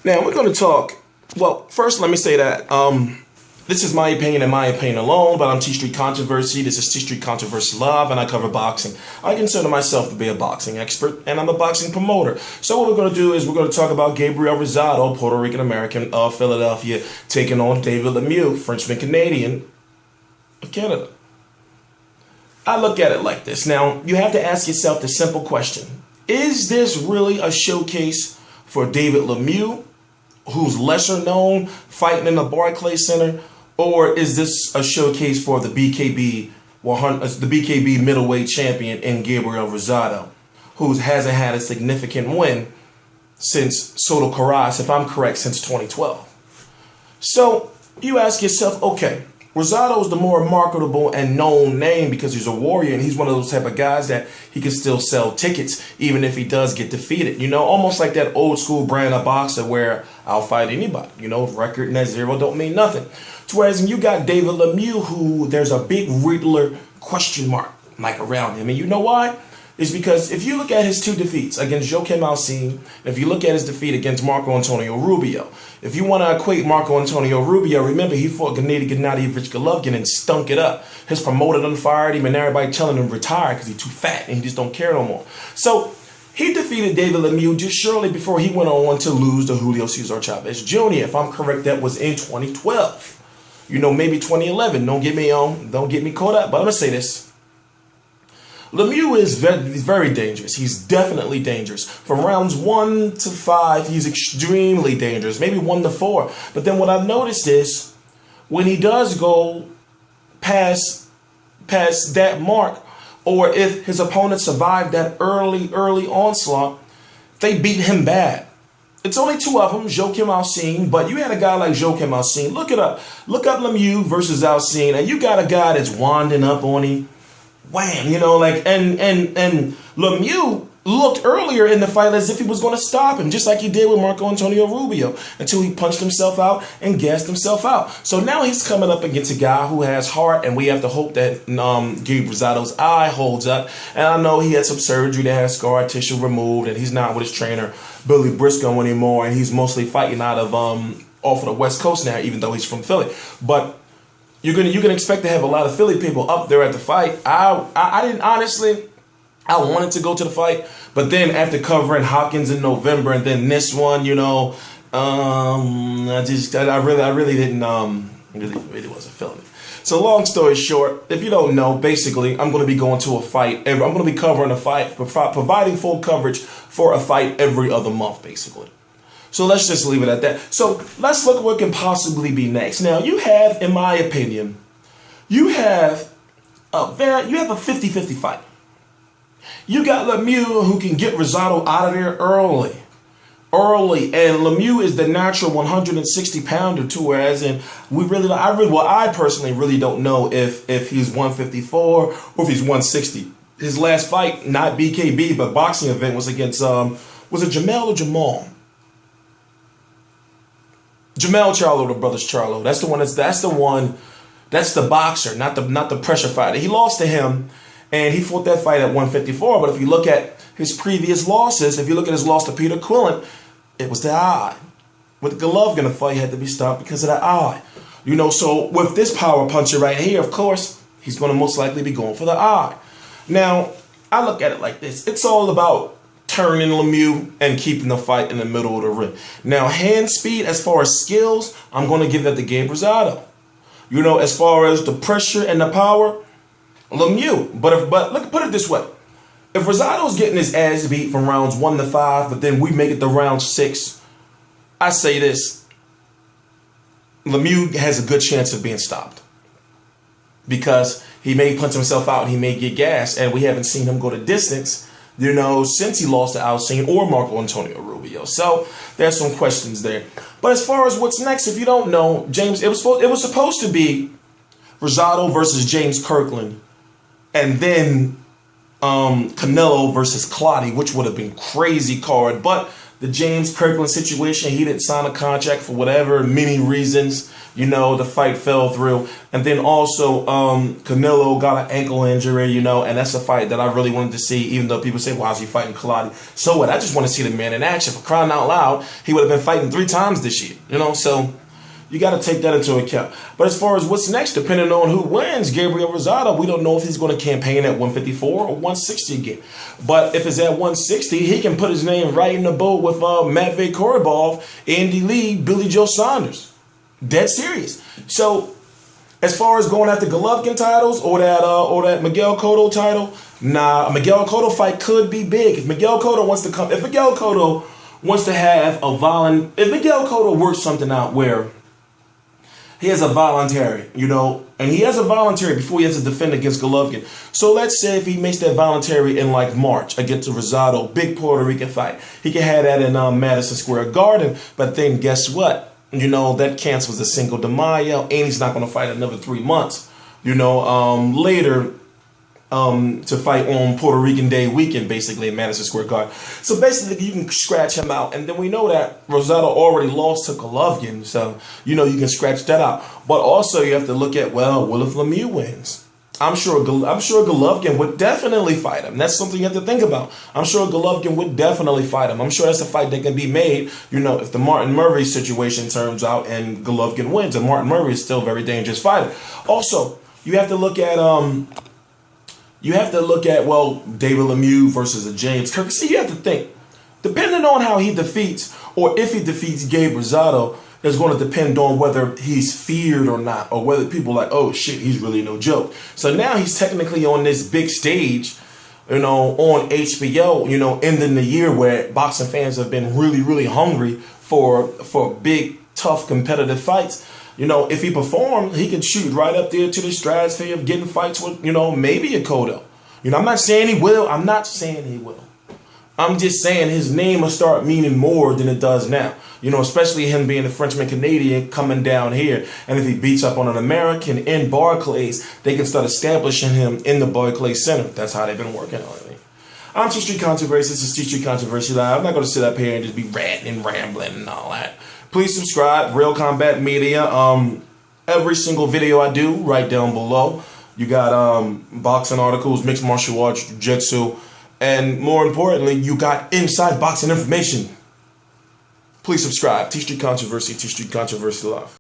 Now we're going to talk. Well, first let me say that this is my opinion and my opinion alone, but I'm TstreeT Controversy. This is TstreeT Controversy Live, and I cover boxing. I consider myself to be a boxing expert, and I'm a boxing promoter. So what we're going to do is we're going to talk about Gabriel Rosado, Puerto Rican American of Philadelphia, taking on David Lemieux, Frenchman Canadian of Canada. I look at it like this. Now, you have to ask yourself the simple question. Is this really a showcase for David Lemieux, who's lesser known, fighting in the Barclays Center, or is this a showcase for the BKB Middleweight Champion in Gabriel Rosado, who hasn't had a significant win since Soto Carras, if I'm correct, since 2012? So you ask yourself, okay, Rosado is the more marketable and known name because he's a warrior, and he's one of those type of guys that he can still sell tickets even if he does get defeated. You know, almost like that old school brand of boxer where I'll fight anybody. You know, record net zero don't mean nothing. Whereas you got David Lemieux, who there's a big Riddler question mark like around him. And you know why? It's because if you look at his two defeats against Joaquim Alcine, if you look at his defeat against Marco Antonio Rubio, if you want to equate Marco Antonio Rubio, remember he fought Gennady Golovkin and stunk it up. His promoter done fired him and everybody telling him retire because he's too fat and he just don't care no more. So he defeated David Lemieux just shortly before he went on to lose to Julio Cesar Chavez Jr. If I'm correct, that was in 2012. You know, maybe 2011. Don't get me caught up, but I'm gonna say this. Lemieux is very dangerous. He's definitely dangerous. From rounds 1 to 5, he's extremely dangerous. Maybe 1 to 4. But then what I've noticed is when he does go past that mark, or if his opponent survived that early onslaught, they beat him bad. It's only 2 of them, Joaquim Alcine, but you had a guy like Joaquim Alcine. Look it up. Look up Lemieux versus Alcine, and you got a guy that's winding up on him. Wham, you know, like, and Lemieux looked earlier in the fight as if he was going to stop him, just like he did with Marco Antonio Rubio, until he punched himself out and gassed himself out. So now he's coming up against a guy who has heart, and we have to hope that Gabe Rosado's eye holds up. And I know he had some surgery that has scar tissue removed, and he's not with his trainer, Billy Briscoe, anymore, and he's mostly fighting out of off of the West Coast now, even though he's from Philly. But you can expect to have a lot of Philly people up there at the fight. I didn't honestly. I wanted to go to the fight, but then after covering Hopkins in November and then this one, you know, I really didn't really wasn't feeling it. So long story short, if you don't know, basically I'm going to be going to a fight. I'm going to be covering a fight, providing full coverage for a fight every other month, basically. So let's just leave it at that. So let's look at what can possibly be next. Now you have, in my opinion, you have a 50-50 fight. You got Lemieux who can get Rosado out of there early, and Lemieux is the natural 160-pounder too. Whereas I personally really don't know if he's 154 or if he's 160. His last fight, not BKB, but boxing event, was against was it Jamel or Jamal? Jamel Charlo, the brothers Charlo. That's the boxer, not the pressure fighter. He lost to him, and he fought that fight at 154. But if you look at his previous losses, if you look at his loss to Peter Quillen, it was the eye. With Golovkin, the fight had to be stopped because of the eye. You know, so with this power puncher right here, of course, he's going to most likely be going for the eye. Now, I look at it like this. It's all about turning Lemieux and keeping the fight in the middle of the ring. Now, hand speed, as far as skills, I'm going to give that to Gabe Rosado. You know, as far as the pressure and the power, Lemieux. But look, put it this way. If Rosado's getting his ass beat from rounds 1 to 5, but then we make it to round 6, I say this. Lemieux has a good chance of being stopped. Because he may punch himself out and he may get gas, and we haven't seen him go the distance, you know, since he lost to Alcine or Marco Antonio Rubio. So there's some questions there. But as far as what's next, if you don't know, James, it was supposed to be Rosado versus James Kirkland, and then Canelo versus Clottey, which would have been crazy card. But the James Kirkland situation. He didn't sign a contract for whatever many reasons. The fight fell through. And then also Canelo got an ankle injury, and that's a fight that I really wanted to see, even though people say, why is he fighting Clottey? So what? I just want to see the man in action. For crying out loud, he would have been fighting 3 times this year, so you got to take that into account. But as far as what's next, depending on who wins, Gabriel Rosado, we don't know if he's going to campaign at 154 or 160 again. But if it's at 160, he can put his name right in the boat with Matvey Korobov, Andy Lee, Billy Joe Saunders. Dead serious. So as far as going after Golovkin titles or that Miguel Cotto title, nah, a Miguel Cotto fight could be big. If Miguel Cotto wants to come, if Miguel Cotto wants to have if Miguel Cotto works something out where he has a voluntary, and he has a voluntary before he has to defend against Golovkin. So let's say if he makes that voluntary in like March against Rosado, big Puerto Rican fight, he can have that in Madison Square Garden. But then guess what? That cancels the Cinco de Mayo, and he's not going to fight another 3 months, later to fight on Puerto Rican Day weekend, basically, in Madison Square Garden. So basically, you can scratch him out. And then we know that Rosado already lost to Golovkin, so, you can scratch that out. But also, you have to look at, what if Lemieux wins? I'm sure Golovkin would definitely fight him. That's something you have to think about. I'm sure Golovkin would definitely fight him. I'm sure that's a fight that can be made, if the Martin Murray situation turns out and Golovkin wins. And Martin Murray is still a very dangerous fighter. Also, you have to look at David Lemieux versus a James Kirkland. See, you have to think. Depending on how he defeats, or if he defeats Gabe Rosado, is going to depend on whether he's feared or not, or whether people are like, oh shit, he's really no joke. So now he's technically on this big stage, on HBO, ending the year where boxing fans have been really, really hungry for big, tough, competitive fights. If he performs, he can shoot right up there to the stratosphere of getting fights with, maybe a Cotto. I'm not saying he will. I'm just saying his name will start meaning more than it does now. Especially him being a Frenchman-Canadian coming down here. And if he beats up on an American in Barclays, they can start establishing him in the Barclays Center. That's how they've been working on it. I'm TstreeT Controversy. This is TstreeT Controversy Live. I'm not going to sit up here and just be ranting and rambling and all that. Please subscribe. Real Combat Media. Every single video I do, right down below. You got boxing articles, mixed martial arts, jiu-jitsu. And more importantly, you got inside boxing information. Please subscribe. TstreeT Controversy, TstreeT Controversy Live.